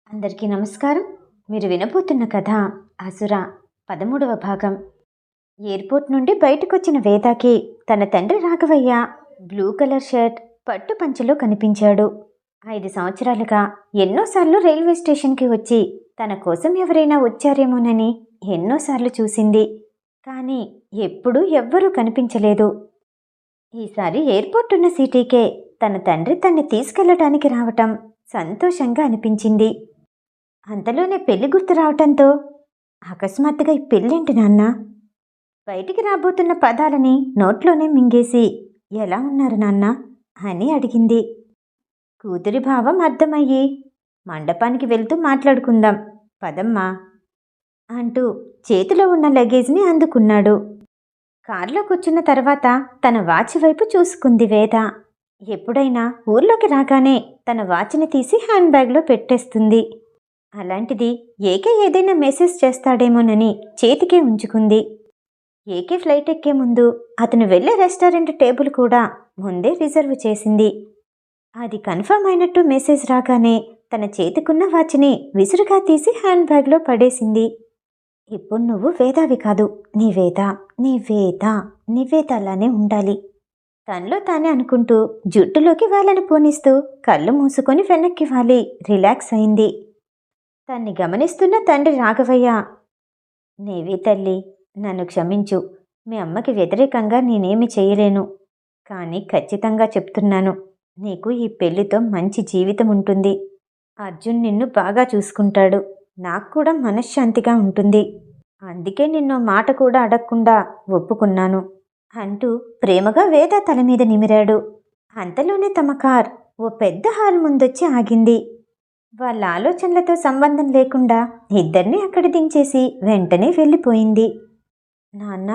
అందరికీ నమస్కారం. మీరు వినబోతున్న కథ అసుర 13వ భాగం. ఎయిర్పోర్ట్ నుండి బయటకొచ్చిన వేదాకి తన తండ్రి రాఘవయ్య బ్లూ కలర్ షర్ట్, పట్టు పంచెలో కనిపించాడు. 5 సంవత్సరాలుగా ఎన్నోసార్లు రైల్వే స్టేషన్కి వచ్చి తన కోసం ఎవరైనా వచ్చారేమోనని ఎన్నోసార్లు చూసింది. కానీ ఎప్పుడూ ఎవ్వరూ కనిపించలేదు. ఈసారి ఎయిర్పోర్ట్ ఉన్న సిటీకే తన తండ్రి తన్ని తీసుకెళ్లటానికి రావటం సంతోషంగా అనిపించింది. అంతలోనే పెళ్లి గుర్తు రావటంతో అకస్మాత్తుగా ఈ పెళ్ళేంటి నాన్న? బయటికి రాబోతున్న పదాలని నోట్లోనే మింగేసి ఎలా ఉన్నారు నాన్న అని అడిగింది. కూతురి భావం అర్థమయ్యి మండపానికి వెళ్తూ మాట్లాడుకుందాం పదమ్మా అంటూ చేతిలో ఉన్న లగేజ్ని అందుకున్నాడు. కారులో కూర్చున్న తర్వాత తన వాచ్ వైపు చూసుకుంది వేద. ఎప్పుడైనా ఊర్లోకి రాగానే తన వాచ్ని తీసి హ్యాండ్ బ్యాగ్లో పెట్టేస్తుంది. అలాంటిది ఏకే ఏదైనా మెసేజ్ చేస్తాడేమోనని చేతికే ఉంచుకుంది. ఏకే ఫ్లైట్ ఎక్కే ముందు అతను వెళ్ళే రెస్టారెంట్ టేబుల్ కూడా ముందే రిజర్వ్ చేసింది. అది కన్ఫర్మ్ అయినట్టు మెసేజ్ రాగానే తన చేతికున్న వాచ్ని విసురుగా తీసి హ్యాండ్ బ్యాగ్లో పడేసింది. ఇప్పుడు నువ్వు వేదావి కాదు, నివేద అలానే ఉండాలి తనలో తానే అనుకుంటూ జుట్టులోకి వేళ్ళని పోనిస్తూ కళ్ళు మూసుకొని వెనక్కి వాలి రిలాక్స్ అయింది. తన్ని గమనిస్తున్న తండ్రి రాఘవయ్య, నీవే తల్లి, నన్ను క్షమించు. మీ అమ్మకి వ్యతిరేకంగా నేనేమి చేయలేను. కానీ ఖచ్చితంగా చెప్తున్నాను, నీకు ఈ పెళ్లితో మంచి జీవితం ఉంటుంది. అర్జున్ నిన్ను బాగా చూసుకుంటాడు. నాకు కూడా మనశ్శాంతిగా ఉంటుంది. అందుకే నిన్నో మాట కూడా అడగకుండా ఒప్పుకున్నాను అంటూ ప్రేమగా వేద తల మీద నిమిరాడు. అంతలోనే తమ కార్ ఓ పెద్ద హాల్ ముందొచ్చి ఆగింది. వాళ్ళ ఆలోచనలతో సంబంధం లేకుండా ఇద్దరిని అక్కడ దించేసి వెంటనే వెళ్ళిపోయింది. నాన్న,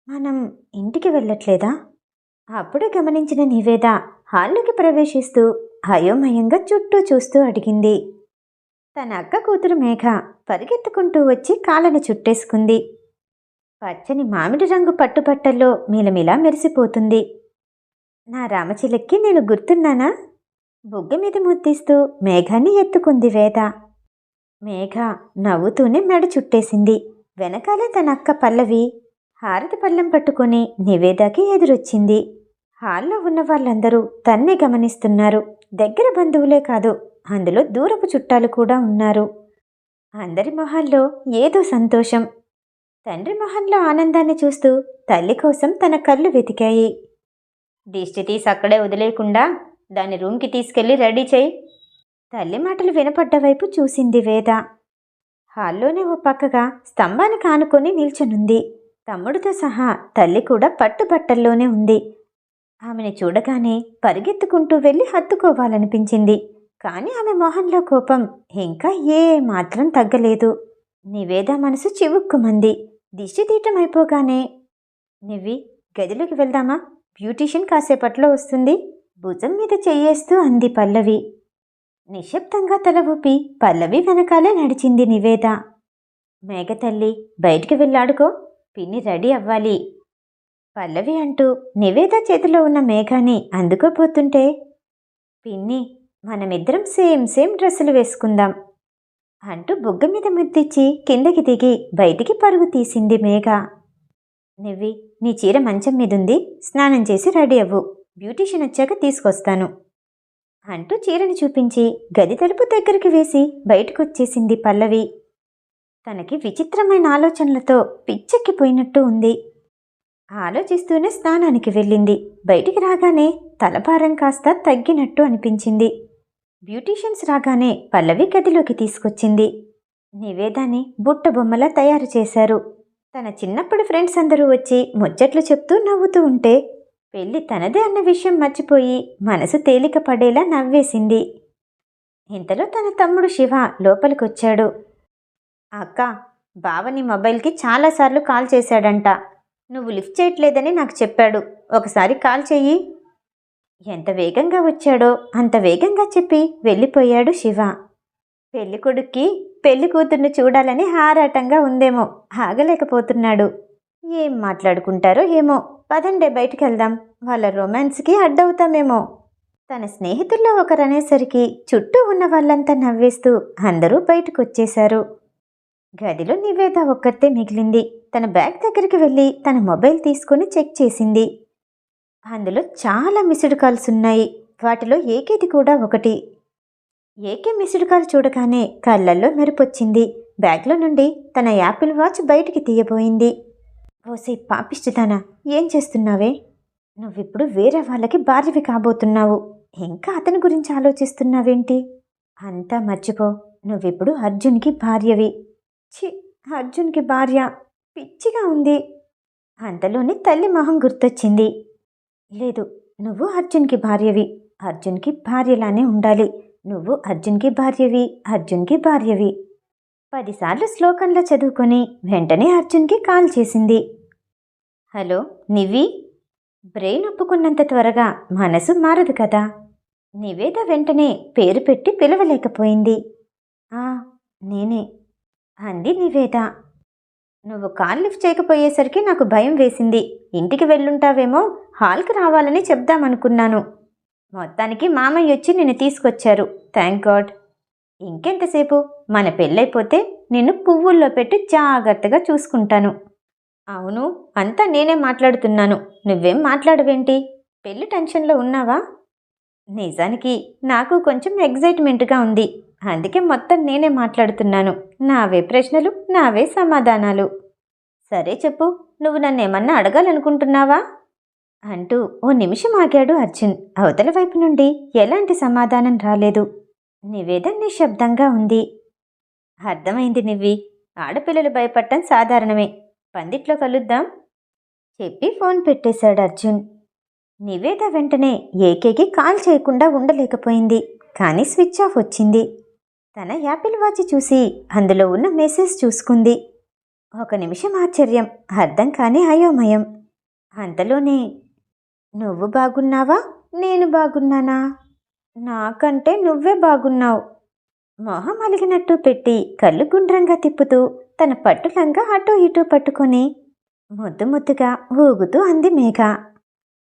మనం ఇంటికి వెళ్ళట్లేదా? అప్పుడే గమనించిన నివేద హాల్లోకి ప్రవేశిస్తూ అయోమయంగా చుట్టూ చూస్తూ అడిగింది. తన అక్క కూతురు మేఘ పరిగెత్తుకుంటూ వచ్చి కాళ్ళని చుట్టేసుకుంది. పచ్చని మామిడి రంగు పట్టుబట్టల్లో మిలమిలా మెరిసిపోతుంది. నా రామచిలక్కి నేను గుర్తున్నానా? బుగ్గ మీద ముద్దిస్తూ మేఘాన్ని ఎత్తుకుంది వేద. మేఘ నవ్వుతూనే మెడ చుట్టేసింది. వెనకాలే తన అక్క పల్లవి హారతి పళ్ళెం పట్టుకుని నివేదకి ఎదురొచ్చింది. హాల్లో ఉన్న వాళ్ళందరూ తన్నే గమనిస్తున్నారు. దగ్గర బంధువులే కాదు, అందులో దూరపు చుట్టాలు కూడా ఉన్నారు. అందరి మొహాల్లో ఏదో సంతోషం. తండ్రి మొహంలో ఆనందాన్ని చూస్తూ తల్లి కోసం తన కళ్ళు వెతికాయి. దిష్టి తీసి అక్కడే వదిలేయకుండా దాన్ని రూమ్కి తీసుకెళ్ళి రెడీ చేయి. తల్లి మాటలు వినపడ్డ వైపు చూసింది వేద. హాల్లోనే ఓ పక్కగా స్తంభానికి ఆనుకొని నిల్చనుంది. తమ్ముడితో సహా తల్లి కూడా పట్టుబట్టల్లోనే ఉంది. ఆమెను చూడగానే పరిగెత్తుకుంటూ వెళ్ళి హత్తుకోవాలనిపించింది. కానీ ఆమె మొహంలో కోపం ఇంకా ఏ మాత్రం తగ్గలేదు. నివేద మనసు చివుక్కుమంది. దిష్టి తీయటం అయిపోగానే, నివ్వి, గదిలోకి వెళ్దామా? బ్యూటీషియన్ కాసేపట్లో వస్తుంది భుజం మీద చెయ్యేస్తూ అంది పల్లవి. నిశ్శబ్దంగా తల ఊపి పల్లవి వెనకాలే నడిచింది నివేద. మేఘతల్లి, బయటికి వెళ్ళాడుకో, పిన్ని రెడీ అవ్వాలి పల్లవి అంటూ నివేద చేతిలో ఉన్న మేఘాన్ని అందుకోపోతుంటే, పిన్ని, మనమిద్దరం సేమ్ డ్రెస్సులు వేసుకుందాం అంటూ బుగ్గ మీద ముద్దిచ్చి కిందకి దిగి బయటికి పరుగు తీసింది మేఘ. నివ్వి, నీ చీర మంచం మీదుంది, స్నానం చేసి రెడీ అవ్వు, బ్యూటీషియన్ వచ్చాక తీసుకొస్తాను అంటూ చీరని చూపించి గది తలుపు దగ్గరికి వేసి బయటకొచ్చేసింది పల్లవి. తనకి విచిత్రమైన ఆలోచనలతో పిచ్చెక్కిపోయినట్టు ఉంది. ఆలోచిస్తూనే స్నానానికి వెళ్ళింది. బయటికి రాగానే తలభారం కాస్త తగ్గినట్టు అనిపించింది. బ్యూటీషియన్స్ రాగానే పల్లవి గదిలోకి తీసుకొచ్చింది. నివేదాన్ని బుట్ట బొమ్మలా తయారు చేశారు. తన చిన్నప్పుడు ఫ్రెండ్స్ అందరూ వచ్చి ముచ్చట్లు చెప్తూ నవ్వుతూ ఉంటే పెళ్ళి తనదే అన్న విషయం మర్చిపోయి మనసు తేలిక పడేలా నవ్వేసింది. ఇంతలో తన తమ్ముడు శివ లోపలికొచ్చాడు. అక్క, బావని మొబైల్కి చాలాసార్లు కాల్ చేశాడంట. నువ్వు లిఫ్ట్ చేయట్లేదని నాకు చెప్పాడు. ఒకసారి కాల్ చెయ్యి. ఎంత వేగంగా వచ్చాడో అంత వేగంగా చెప్పి వెళ్ళిపోయాడు శివ. పెళ్లి కొడుక్కి పెళ్లి కూతుర్ని చూడాలని హారాటంగా ఉందేమో, ఆగలేకపోతున్నాడు. ఏం మాట్లాడుకుంటారో ఏమో. పదండే బయటికి వెళ్దాం, వాళ్ళ రొమాన్స్కి అడ్డవుతామేమో. తన స్నేహితుల్లో ఒకరనేసరికి చుట్టూ ఉన్న వాళ్ళంతా నవ్వేస్తూ అందరూ బయటకొచ్చేశారు. గదిలో నివేద ఒక్కతే మిగిలింది. తన బ్యాగ్ దగ్గరికి వెళ్ళి తన మొబైల్ తీసుకుని చెక్ చేసింది. అందులో చాలా మిస్డ్ కాల్స్ ఉన్నాయి. వాటిలో ఏకేది కూడా ఒకటి. ఏకే మిస్డ్ కాల్ చూడగానే కళ్ళల్లో మెరుపొచ్చింది. బ్యాగ్లో నుండి తన యాపిల్ వాచ్ బయటికి తీయబోయింది. ఓసే పాపిష్టిదానా, ఏం చేస్తున్నావే? నువ్విప్పుడు వేరే వాళ్ళకి భార్యవి కాబోతున్నావు. ఇంకా అతని గురించి ఆలోచిస్తున్నావేంటి? అంతా మర్చిపో. నువ్విప్పుడు అర్జున్కి భార్యవి. ఛీ, అర్జున్కి భార్య, పిచ్చిగా ఉంది. అంతలోనే తల్లి మొహం గుర్తొచ్చింది. లేదు, నువ్వు అర్జున్కి భార్యవి. అర్జున్కి భార్యలానే ఉండాలి. నువ్వు అర్జున్కి భార్యవి, అర్జున్కి భార్యవి. 10 సార్లు శ్లోకంలో చదువుకొని వెంటనే అర్జున్కి కాల్ చేసింది. హలో నివి. బ్రెయిన్ ఒప్పుకున్నంత త్వరగా మనసు మారదు కదా. నివేద వెంటనే పేరు పెట్టి పిలవలేకపోయింది. నేనే అంది నివేద. నువ్వు కాల్ లిఫ్ట్ చేయకపోయేసరికి నాకు భయం వేసింది. ఇంటికి వెళ్ళుంటావేమో, హాల్కి రావాలని చెప్దామనుకున్నాను. మొత్తానికి మామయ్య వచ్చి నిన్ను తీసుకొచ్చారు. Thank God. ఇంకెంతసేపు? మన పెళ్ళైపోతే నిన్ను పువ్వుల్లో పెట్టి జాగ్రత్తగా చూసుకుంటాను. అవును, అంతా నేనే మాట్లాడుతున్నాను. నువ్వేం మాట్లాడవేంటి? పెళ్లి టెన్షన్లో ఉన్నావా? నిజానికి నాకు కొంచెం ఎగ్జైట్మెంట్గా ఉంది. అందుకే మొత్తం నేనే మాట్లాడుతున్నాను. నావే ప్రశ్నలు, నావే సమాధానాలు. సరే చెప్పు, నువ్వు నన్నేమన్నా అడగాలనుకుంటున్నావా? అంటూ ఓ నిమిషం ఆగాడు అర్జున్. అవతల వైపు నుండి ఎలాంటి సమాధానం రాలేదు. నివేద నిశ్శబ్దంగా ఉంది. అర్థమైంది నివ్వి. ఆడపిల్లలు భయపడటం సాధారణమే. పందిట్లో కలుద్దాం చెప్పి ఫోన్ పెట్టేశాడు అర్జున్. నివేద వెంటనే ఏకేకి కాల్ చేయకుండా ఉండలేకపోయింది. కానీ స్విచ్ ఆఫ్ వచ్చింది. తన యాపిల్ వాచ్ చూసి అందులో ఉన్న మెసేజ్ చూసుకుంది. ఒక నిమిషం ఆశ్చర్యం, అర్థం కాని అయోమయం. అంతలోనే, నువ్వు బాగున్నావా, నేను బాగున్నానా? నాకంటే నువ్వే బాగున్నావు. మొహం అలిగినట్టు పెట్టి కళ్ళు గుండ్రంగా తిప్పుతూ తన పట్టులంగా అటూ ఇటూ పట్టుకొని ముద్దు ముద్దుగా ఊగుతూ అంది మేఘ.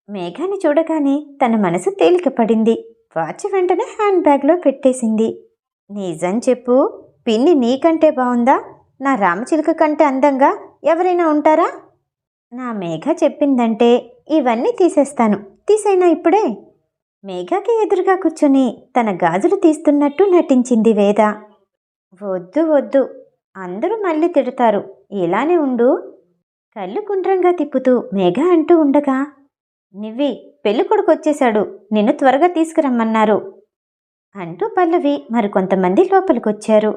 మేఘాని చూడగానే తన మనసు తేలికపడింది. వాచ్ వెంటనే హ్యాండ్ బ్యాగ్లో పెట్టేసింది. నిజం చెప్పు, పిన్ని నీకంటే బాగుందా? నా రామచిలుక కంటే అందంగా ఎవరైనా ఉంటారా? నా మేఘ చెప్పిందంటే ఇవన్నీ తీసేస్తాను. తీసైనా ఇప్పుడే. మేఘకి ఎదురుగా కూర్చొని తన గాజులు తీస్తున్నట్టు నటించింది వేద. వద్దు వద్దు, అందరూ మళ్ళీ తిడతారు. ఇలానే ఉండు. కళ్ళు గుండ్రంగా తిప్పుతూ మేఘ అంటూ ఉండగా, నివ్వి, పెళ్ళికొడుకు వచ్చేశాడు, నిన్ను త్వరగా తీసుకురమ్మన్నారు అంటూ పల్లవి మరికొంతమంది లోపలికొచ్చారు.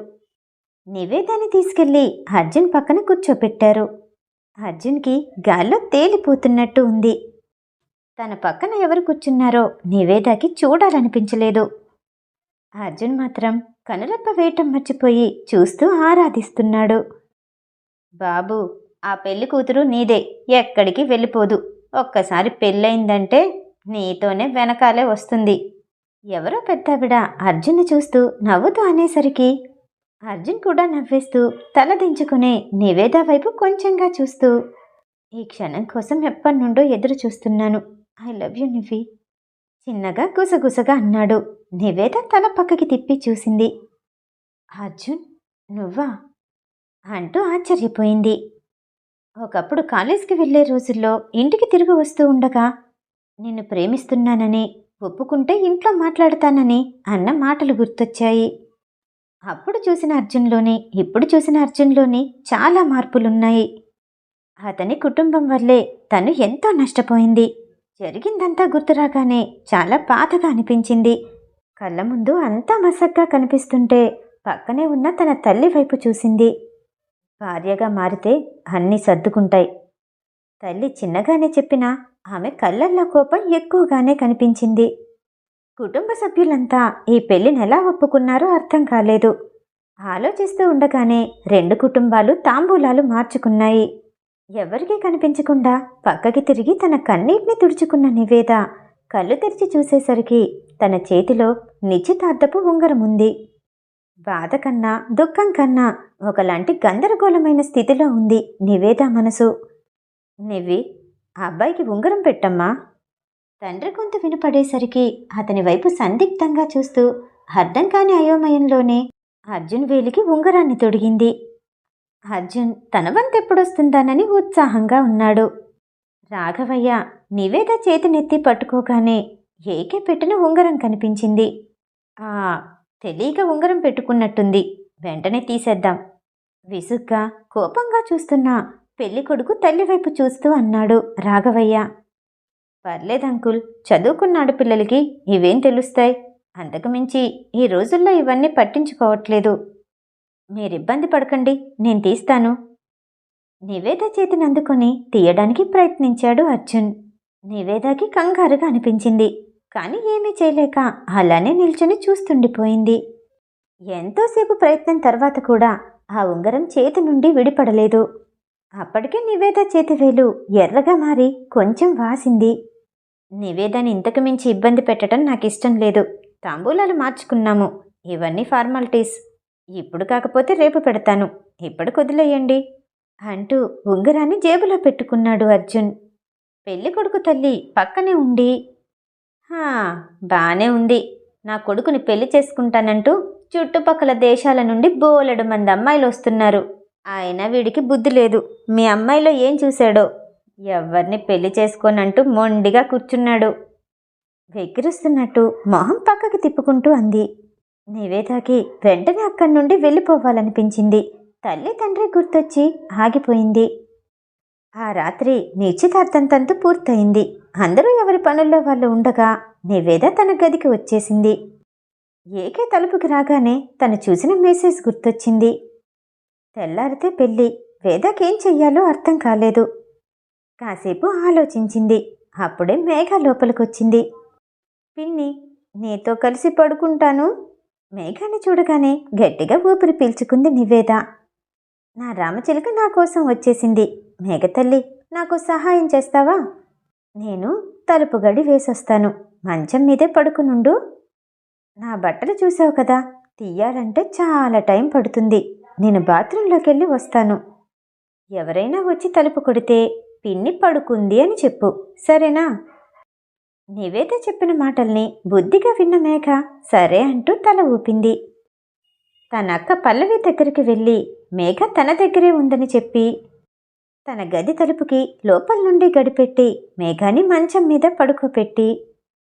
నివేదాన్ని తీసుకెళ్లి అర్జున్ పక్కన కూర్చోపెట్టారు. అర్జున్కి గాల్లో తేలిపోతున్నట్టు ఉంది. తన పక్కన ఎవరు కూర్చున్నారో నివేదాకి చూడాలనిపించలేదు. అర్జున్ మాత్రం కనురెప్ప వేయటం మర్చిపోయి చూస్తూ ఆరాధిస్తున్నాడు. బాబు, ఆ పెళ్లి కూతురు నీదే, ఎక్కడికి వెళ్ళిపోదు. ఒక్కసారి పెళ్ళయిందంటే నీతోనే వెనకాలే వస్తుంది. ఎవరో పెద్దావిడ అర్జున్ని చూస్తూ నవ్వుతూ అనేసరికి అర్జున్ కూడా నవ్వేస్తూ తల దించుకునే నివేద వైపు కొంచెంగా చూస్తూ, ఈ క్షణం కోసం ఎప్పటి నుండో ఎదురు చూస్తున్నాను. ఐ లవ్ యూ నివ్వి, చిన్నగా గుసగుసగా అన్నాడు. నివేద తల పక్కకి తిప్పి చూసింది. అర్జున్, నువ్వా అంటూ ఆశ్చర్యపోయింది. ఒకప్పుడు కాలేజీకి వెళ్లే రోజుల్లో ఇంటికి తిరిగి వస్తూ ఉండగా నిన్ను ప్రేమిస్తున్నానని, ఒప్పుకుంటే ఇంట్లో మాట్లాడతానని అన్న మాటలు గుర్తొచ్చాయి. అప్పుడు చూసిన అర్జున్లోని ఇప్పుడు చూసిన అర్జున్లోని చాలా మార్పులున్నాయి. అతని కుటుంబం వల్లే తను ఎంతో నష్టపోయింది. జరిగిందంతా గుర్తురాగానే చాలా బాధగా అనిపించింది. కళ్ళ ముందు అంతా మసగ్గా కనిపిస్తుంటే పక్కనే ఉన్న తన తల్లి వైపు చూసింది. భార్యగా మారితే అన్నీ సర్దుకుంటాయి. తల్లి చిన్నగానే చెప్పినా ఆమె కళ్ళల్లో కోపం ఎక్కువగానే కనిపించింది. కుటుంబ సభ్యులంతా ఈ పెళ్లిని ఎలా ఒప్పుకున్నారో అర్థం కాలేదు. ఆలోచిస్తూ ఉండగానే 2 కుటుంబాలు తాంబూలాలు మార్చుకున్నాయి. ఎవరికీ కనిపించకుండా పక్కకి తిరిగి తన కన్నీటిని తుడుచుకున్న నివేద కళ్ళు తెరిచి చూసేసరికి తన చేతిలో నిశ్చితార్థపు ఉంగరం ఉంది. బాధ కన్నా దుఃఖం కన్నా ఒకలాంటి గందరగోళమైన స్థితిలో ఉంది నివేద మనసు. నివ్వి, ఆ అబ్బాయికి ఉంగరం పెట్టమ్మా. తండ్రి గొంతు వినపడేసరికి అతని వైపు సందిగ్ధంగా చూస్తూ అర్థం కాని అయోమయంలోనే అర్జున్ వేలికి ఉంగరాన్ని తొడిగింది. అర్జున్ తన వంతెప్పుడొస్తుందానని ఉత్సాహంగా ఉన్నాడు. రాఘవయ్య నివేద చేతినెత్తి పట్టుకోగానే ఏకే పెట్టిన ఉంగరం కనిపించింది. ఆ తెలియక ఉంగరం పెట్టుకున్నట్టుంది, వెంటనే తీసేద్దాం. విసుగ్గా కోపంగా చూస్తున్న పెళ్ళికొడుకు తల్లివైపు చూస్తూ అన్నాడు రాఘవయ్య. పర్లేదంకుల్, చదువుకున్న ఆడపిల్లలకి ఇవేం తెలుస్తాయి? అంతకుమించి ఈ రోజుల్లో ఇవన్నీ పట్టించుకోవట్లేదు. మీరిబ్బంది పడకండి, నేను తీస్తాను. నివేద చేతిని అందుకొని తీయడానికి ప్రయత్నించాడు అర్జున్. నివేదకి కంగారుగా అనిపించింది, కానీ ఏమీ చేయలేక అలానే నిల్చుని చూస్తుండిపోయింది. ఎంతోసేపు ప్రయత్నం తర్వాత కూడా ఆ ఉంగరం చేతి నుండి విడిపడలేదు. అప్పటికే నివేద చేతివేలు ఎర్రగా మారి కొంచెం వాసింది. నివేదని ఇంతకు మించి ఇబ్బంది పెట్టడం నాకిష్టం లేదు. తాంబూలాలు మార్చుకున్నాము, ఇవన్నీ ఫార్మాలిటీస్. ఇప్పుడు కాకపోతే రేపు పెడతాను, ఇప్పుడు వదిలేయండి అంటూ ఉంగరాన్ని జేబులో పెట్టుకున్నాడు అర్జున్. పెళ్ళికొడుకు తల్లి పక్కనే ఉండి, బానే ఉంది. నా కొడుకుని పెళ్లి చేసుకుంటానంటూ చుట్టుపక్కల దేశాల నుండి బోలెడు మంది అమ్మాయిలు వస్తున్నారు. అయినా వీడికి బుద్ధి లేదు. మీ అమ్మాయిలో ఏం చూశాడో ఎవరిని పెళ్లి చేసుకోనంటూ మొండిగా కూర్చున్నాడు. వెక్కిరిస్తున్నట్టు మొహం పక్కకి తిప్పుకుంటూ అంది. నివేదకి వెంటనే అక్కడి నుండి వెళ్ళిపోవాలనిపించింది. తల్లి తండ్రి గుర్తొచ్చి ఆగిపోయింది. ఆ రాత్రి నిశ్చితార్థం తంతు పూర్తయింది. అందరూ ఎవరి పనుల్లో వాళ్ళు ఉండగా నివేద తన గదికి వచ్చేసింది. ఏకే తలుపుకి రాగానే తను చూసిన మెసేజ్ గుర్తొచ్చింది. తెల్లారితే పెళ్ళి. వేదకేం చెయ్యాలో అర్థం కాలేదు. కాసేపు ఆలోచించింది. అప్పుడే మేఘ లోపలికొచ్చింది. పిన్ని, నీతో కలిసి పడుకుంటాను. మేఘాన్ని చూడగానే గట్టిగా ఊపిరి పీల్చుకుంది నివేద. నా రామచిలుక నా కోసం వచ్చేసింది. మేఘతల్లి, నాకు సహాయం చేస్తావా? నేను తలుపు గడి వేసొస్తాను, మంచం మీదే పడుకునుండు. నా బట్టలు చూసావు కదా, తీయాలంటే చాలా టైం పడుతుంది. నేను బాత్రూంలోకి వెళ్ళి వస్తాను. ఎవరైనా వచ్చి తలుపు కొడితే పిన్ని పడుకుంది అని చెప్పు, సరేనా? నివేద చెప్పిన మాటల్ని బుద్ధిగా విన్న మేఘ సరే అంటూ తల ఊపింది. తన అక్క పల్లవి దగ్గరికి వెళ్ళి మేఘ తన దగ్గరే ఉందని చెప్పి తన గది తలుపుకి లోపల నుండి గడిపెట్టి మేఘాని మంచం మీద పడుకోపెట్టి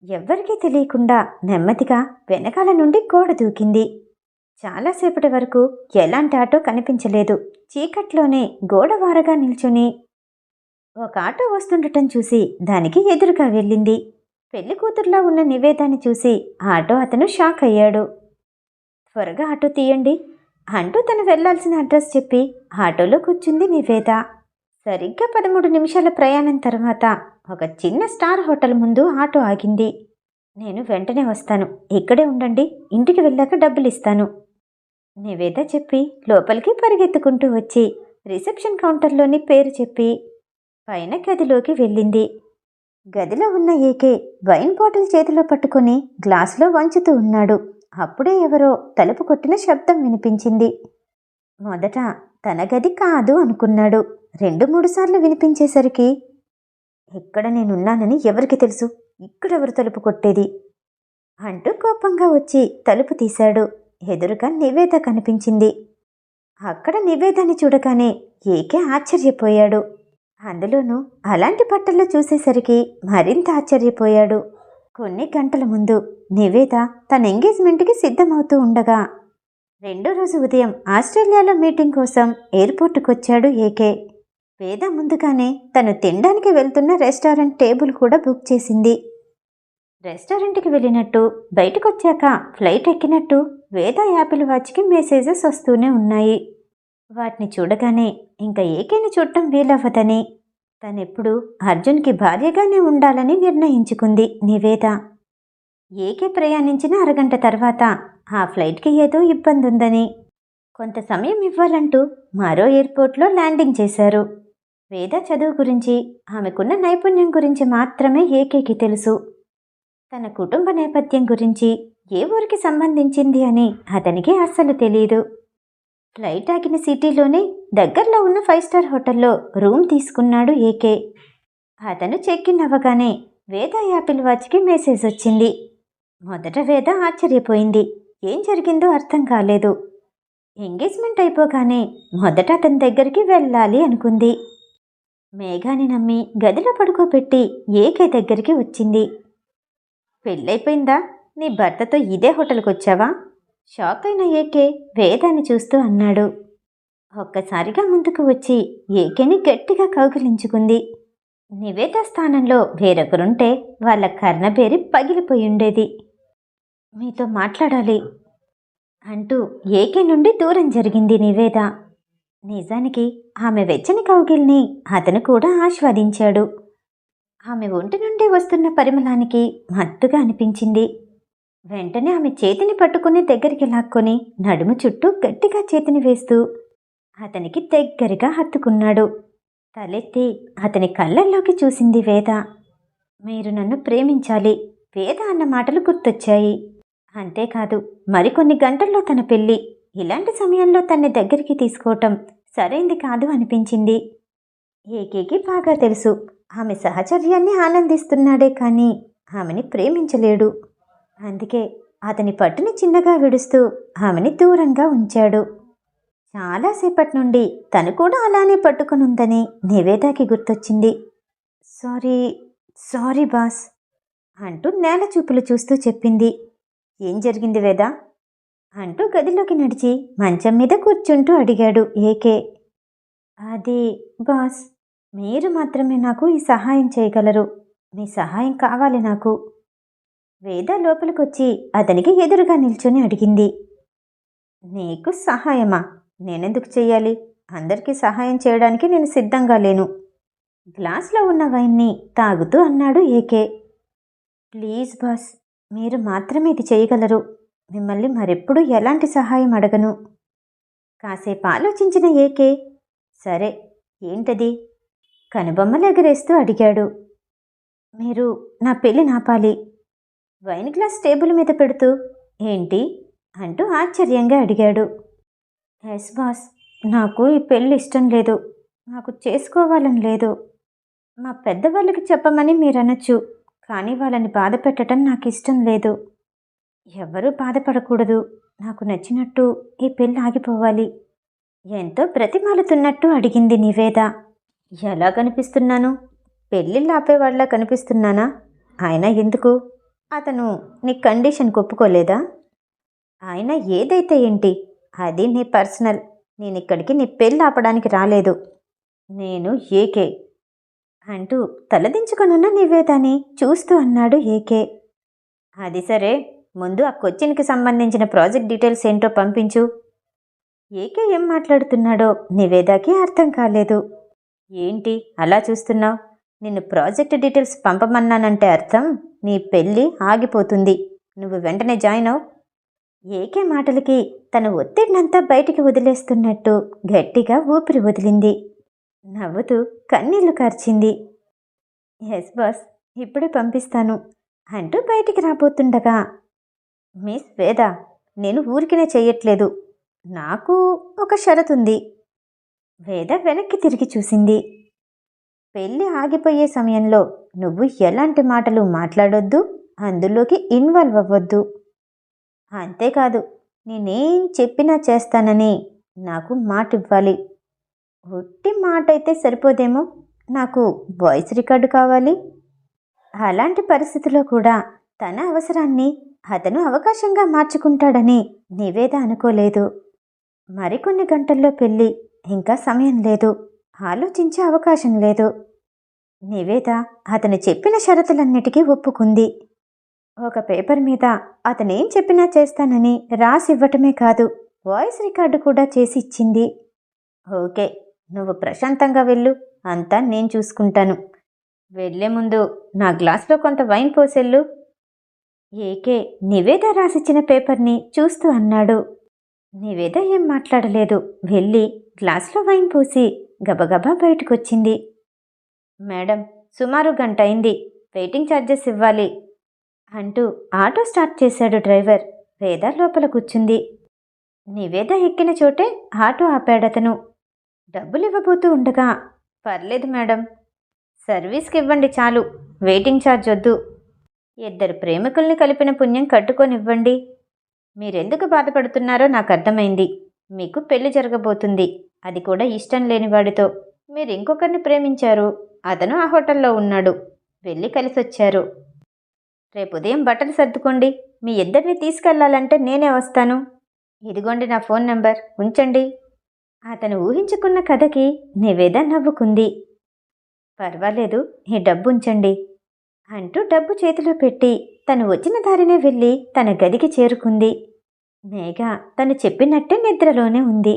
ఎవ్వరికీ తెలియకుండా నెమ్మదిగా వెనకాల నుండి గోడ దూకింది. చాలాసేపటి వరకు ఎలాంటి ఆటో కనిపించలేదు. చీకట్లోనే గోడ వారగా నిల్చుని ఒక ఆటో వస్తుండటం చూసి దానికి ఎదురుగా వెళ్ళింది. పెళ్లి కూతురులా ఉన్న నివేదాన్ని చూసి ఆటో అతను షాక్ అయ్యాడు. త్వరగా ఆటో తీయండి అంటూ తను వెళ్లాల్సిన అడ్రస్ చెప్పి ఆటోలో కూర్చుంది నివేద. సరిగ్గా 13 నిమిషాల ప్రయాణం తర్వాత ఒక చిన్న స్టార్ హోటల్ ముందు ఆటో ఆగింది. నేను వెంటనే వస్తాను, ఇక్కడే ఉండండి, ఇంటికి వెళ్ళాక డబ్బులు ఇస్తాను. నివేద చెప్పి లోపలికి పరిగెత్తుకుంటూ వచ్చి రిసెప్షన్ కౌంటర్లోని పేరు చెప్పి పైన గదిలోకి వెళ్ళింది. గదిలో ఉన్న ఏకే వైన్ బాటిల్ చేతిలో పట్టుకుని గ్లాసులో వంచుతూ ఉన్నాడు. అప్పుడే ఎవరో తలుపు కొట్టిన శబ్దం వినిపించింది. మొదట తన గది కాదు అనుకున్నాడు. 2-3 సార్లు వినిపించేసరికి ఇక్కడ నేనున్నానని ఎవరికి తెలుసు, ఇక్కడెవరు తలుపు కొట్టేది అంటూ కోపంగా వచ్చి తలుపు తీశాడు. ఎదురుగా నివేద కనిపించింది. అక్కడ నివేదని చూడగానే ఏకే ఆశ్చర్యపోయాడు. అందులోనూ అలాంటి బట్టల్లో చూసేసరికి మరింత ఆశ్చర్యపోయాడు. కొన్ని గంటల ముందు నివేద తన ఎంగేజ్మెంట్కి సిద్ధమవుతూ ఉండగా 2వ రోజు ఉదయం ఆస్ట్రేలియాలో మీటింగ్ కోసం ఎయిర్పోర్టుకొచ్చాడు ఏకే. వేద ముందుగానే తను తినడానికి వెళ్తున్న రెస్టారెంట్ టేబుల్ కూడా బుక్ చేసింది. రెస్టారెంట్కి వెళ్ళినట్టు బయటకొచ్చాక ఫ్లైట్ ఎక్కినట్టు వేద యాపిల్ వాచ్కి మెసేజెస్ వస్తూనే ఉన్నాయి. వాటిని చూడగానే ఇంకా ఏకేని చూడటం వీలవ్వదని తనెప్పుడు అర్జున్కి భార్యగానే ఉండాలని నిర్ణయించుకుంది నివేద. ఏకే ప్రయాణించిన అరగంట తర్వాత ఆ ఫ్లైట్కి ఏదో ఇబ్బంది ఉందని కొంత సమయం ఇవ్వాలంటూ మరో ఎయిర్పోర్ట్లో ల్యాండింగ్ చేశారు. వేద చదువు గురించి, ఆమెకున్న నైపుణ్యం గురించి మాత్రమే ఏకేకి తెలుసు. తన కుటుంబ నేపథ్యం గురించి, ఏ ఊరికి సంబంధించింది అని అతనికి అస్సలు తెలియదు. ఫ్లైట్ ఆగిన సిటీలోనే దగ్గరలో ఉన్న 5 స్టార్ హోటల్లో రూమ్ తీసుకున్నాడు ఏకే. అతను చెక్ ఇన్ అవ్వగానే వేద యాపిల్ వాచ్కి మెసేజ్ వచ్చింది. మొదట వేద ఆశ్చర్యపోయింది. ఏం జరిగిందో అర్థం కాలేదు. ఎంగేజ్మెంట్ అయిపోగానే మొదట అతని దగ్గరికి వెళ్ళాలి అనుకుంది. మేఘాని నమ్మి గదిలో పడుకోబెట్టి ఏకే దగ్గరికి వచ్చింది. పెళ్ళైపోయిందా? నీ భర్తతో ఇదే హోటల్కి వచ్చావా? షాక్ అయిన ఏకే వేదాన్ని చూస్తూ అన్నాడు. ఒక్కసారిగా ముందుకు వచ్చి ఏకేని గట్టిగా కౌగిలించుకుంది. నివేద స్థానంలో వేరొకరుంటే వాళ్ళ కర్ణబేరి పగిలిపోయుండేది. మీతో మాట్లాడాలి అంటూ ఏకే నుండి దూరం జరిగింది నివేద. నిజానికి ఆమె వెచ్చని కౌగిల్ని అతను కూడా ఆస్వాదించాడు. ఆమె ఒంటి నుండి వస్తున్న పరిమళానికి మత్తుగా అనిపించింది. వెంటనే ఆమె చేతిని పట్టుకుని దగ్గరికి లాక్కొని నడుము చుట్టూ గట్టిగా చేతిని వేస్తూ అతనికి దగ్గరగా హత్తుకున్నాడు. తలెత్తి అతని కళ్ళల్లోకి చూసింది వేద. మీరు నన్ను ప్రేమించాలి, వేద అన్న మాటలు గుర్తొచ్చాయి. అంతేకాదు, మరికొన్ని గంటల్లో తన పెళ్ళి. ఇలాంటి సమయంలో తన్ని దగ్గరికి తీసుకోవటం సరైంది కాదు అనిపించింది. ఏకేకి బాగా తెలుసు, ఆమె సహచర్యాన్ని ఆనందిస్తున్నాడే కానీ ఆమెని ప్రేమించలేడు. అందుకే అతని పట్టుని చిన్నగా విడుస్తూ ఆమెని దూరంగా ఉంచాడు. చాలాసేపటి నుండి తను కూడా అలానే పట్టుకునుందని నివేదాకి గుర్తొచ్చింది. సారీ సారీ బాస్ అంటూ నేల చూపులు చూస్తూ చెప్పింది. ఏం జరిగింది వేద అంటూ గదిలోకి నడిచి మంచం మీద కూర్చుంటూ అడిగాడు ఏకే. అది బాస్, మీరు మాత్రమే నాకు ఈ సహాయం చేయగలరు. మీ సహాయం కావాలి నాకు. వేద లోపలికొచ్చి అతనికి ఎదురుగా నిల్చొని అడిగింది. నీకు సహాయమా? నేనెందుకు చెయ్యాలి? అందరికీ సహాయం చేయడానికి నేను సిద్ధంగా లేను. గ్లాస్లో ఉన్న వైన్ని తాగుతూ అన్నాడు ఏకే. ప్లీజ్ బాస్, మీరు మాత్రమే ఇది చేయగలరు. మిమ్మల్ని మరెప్పుడూ ఎలాంటి సహాయం అడగను. కాసేపు ఆలోచించిన ఏకే, సరే ఏంటది? కనుబొమ్మలు ఎగరేస్తూ అడిగాడు. మీరు నా పెళ్ళి నాపాలి. వైన్ గ్లాస్ టేబుల్ మీద పెడుతూ ఏంటి అంటూ ఆశ్చర్యంగా అడిగాడు. ఎస్ బాస్, నాకు ఈ పెళ్ళి ఇష్టం లేదు. నాకు చేసుకోవాలని లేదు. మా పెద్దవాళ్ళకి చెప్పమని మీరనొచ్చు, కానీ వాళ్ళని బాధ పెట్టడం నాకు ఇష్టం లేదు. ఎవరూ బాధపడకూడదు. నాకు నచ్చినట్టు ఈ పెళ్ళి ఆగిపోవాలి. ఎంతో బ్రతిమాలుతున్నట్టు అడిగింది నివేద. ఎలా కనిపిస్తున్నాను? పెళ్ళిళ్ళు ఆపేవాళ్ళ కనిపిస్తున్నానా? అయినా ఎందుకు? అతను నీ కండిషన్ ఒప్పుకోలేదా? అయినా ఏదైతే ఏంటి, అది నీ పర్సనల్. నేనిక్కడికి నీ పెళ్ళి ఆపడానికి రాలేదు. నేను ఏకే అంటూ తలదించుకొనున్న నివేదాని చూస్తూ అన్నాడు ఏకే. అది సరే, ముందు ఆ కొచ్చిన్కి సంబంధించిన ప్రాజెక్ట్ డీటెయిల్స్ ఏంటో పంపించు. ఏకే ఏం మాట్లాడుతున్నాడో నివేదాకి అర్థం కాలేదు. ఏంటి అలా చూస్తున్నావు? నిన్ను ప్రాజెక్ట్ డీటెయిల్స్ పంపమన్నానంటే అర్థం నీ పెళ్ళి ఆగిపోతుంది. నువ్వు వెంటనే జాయిన్ అవు. ఏకే మాటలకి తన ఒత్తిడినంతా బయటికి వదిలేస్తున్నట్టు గట్టిగా ఊపిరి వదిలింది. నవ్వుతూ కన్నీళ్లు కార్చింది. ఎస్ బాస్, ఇప్పుడే పంపిస్తాను అంటూ బయటికి రాబోతుండగా, మిస్ వేద, నేను ఊరికినే చెయ్యట్లేదు. నాకు ఒక షరతుంది. వేద వెనక్కి తిరిగి చూసింది. పెళ్ళి ఆగిపోయే సమయంలో నువ్వు ఎలాంటి మాటలు మాట్లాడొద్దు, అందులోకి ఇన్వాల్వ్ అవ్వద్దు. అంతేకాదు, నేనేం చెప్పినా చేస్తానని నాకు మాట ఇవ్వాలి. ఒట్టి మాట అయితే సరిపోదేమో, నాకు వాయిస్ రికార్డు కావాలి. అలాంటి పరిస్థితిలో కూడా తన అవసరాన్ని అతను అవకాశంగా మార్చుకుంటాడని నివేద అనుకోలేదు. మరికొన్ని గంటల్లో పెళ్ళి, ఇంకా సమయం లేదు. ఆలోచించే అవకాశం లేదు. నివేద అతను చెప్పిన షరతులన్నిటికీ ఒప్పుకుంది. ఒక పేపర్ మీద అతనేం చెప్పినా చేస్తానని రాసివ్వటమే కాదు, వాయిస్ రికార్డు కూడా చేసి ఇచ్చింది. ఓకే, నువ్వు ప్రశాంతంగా వెళ్ళు, అంతా నేను చూసుకుంటాను. వెళ్లే ముందు నా గ్లాస్లో కొంత వైన్ పోసెళ్ళు. ఏకే నివేద రాసిచ్చిన పేపర్ని చూస్తూ అన్నాడు. నివేద ఏం మాట్లాడలేదు. వెళ్ళి గ్లాస్లో వైన్ పోసి గబగబా బయటకొచ్చింది. మేడం, సుమారు గంట అయింది, వెయిటింగ్ ఛార్జెస్ ఇవ్వాలి అంటూ ఆటో స్టార్ట్ చేశాడు డ్రైవర్. వేద లోపల కూర్చుంది. నివేద ఎక్కిన చోటే ఆటో ఆపాడతను. డబ్బులివ్వబోతూ ఉండగా, పర్లేదు మేడం, సర్వీస్కి ఇవ్వండి చాలు, వెయిటింగ్ ఛార్జ్ వద్దు. ఇద్దరు ప్రేమికుల్ని కలిపిన పుణ్యం కట్టుకొనివ్వండి. మీరెందుకు బాధపడుతున్నారో నాకు అర్థమైంది. మీకు పెళ్లి జరగబోతుంది, అది కూడా ఇష్టం లేనివాడితో. మీరు ఇంకొకరిని ప్రేమించారు, అతను ఆ హోటల్లో ఉన్నాడు, వెళ్ళి కలిసొచ్చారు. రేపు ఉదయం బట్టలు సర్దుకోండి. మీ ఇద్దరిని తీసుకెళ్లాలంటే నేనే వస్తాను. ఇదిగోండి నా ఫోన్ నంబర్, ఉంచండి. అతను ఊహించుకున్న కథకి నివేద నవ్వుకుంది. పర్వాలేదు, ఈ డబ్బు ఉంచండి అంటూ డబ్బు చేతిలో పెట్టి తను వచ్చిన దారినే వెళ్ళి తన గదికి చేరుకుంది. మేఘ తను చెప్పినట్టే నిద్రలోనే ఉంది.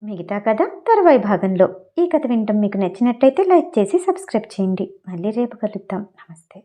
మిగతా కథ తరువాయి భాగంలో. ఈ కథ వినటం మీకు నచ్చినట్టయితే లైక్ చేసి సబ్స్క్రైబ్ చేయండి. మళ్ళీ రేపు కలుద్దాం. నమస్తే.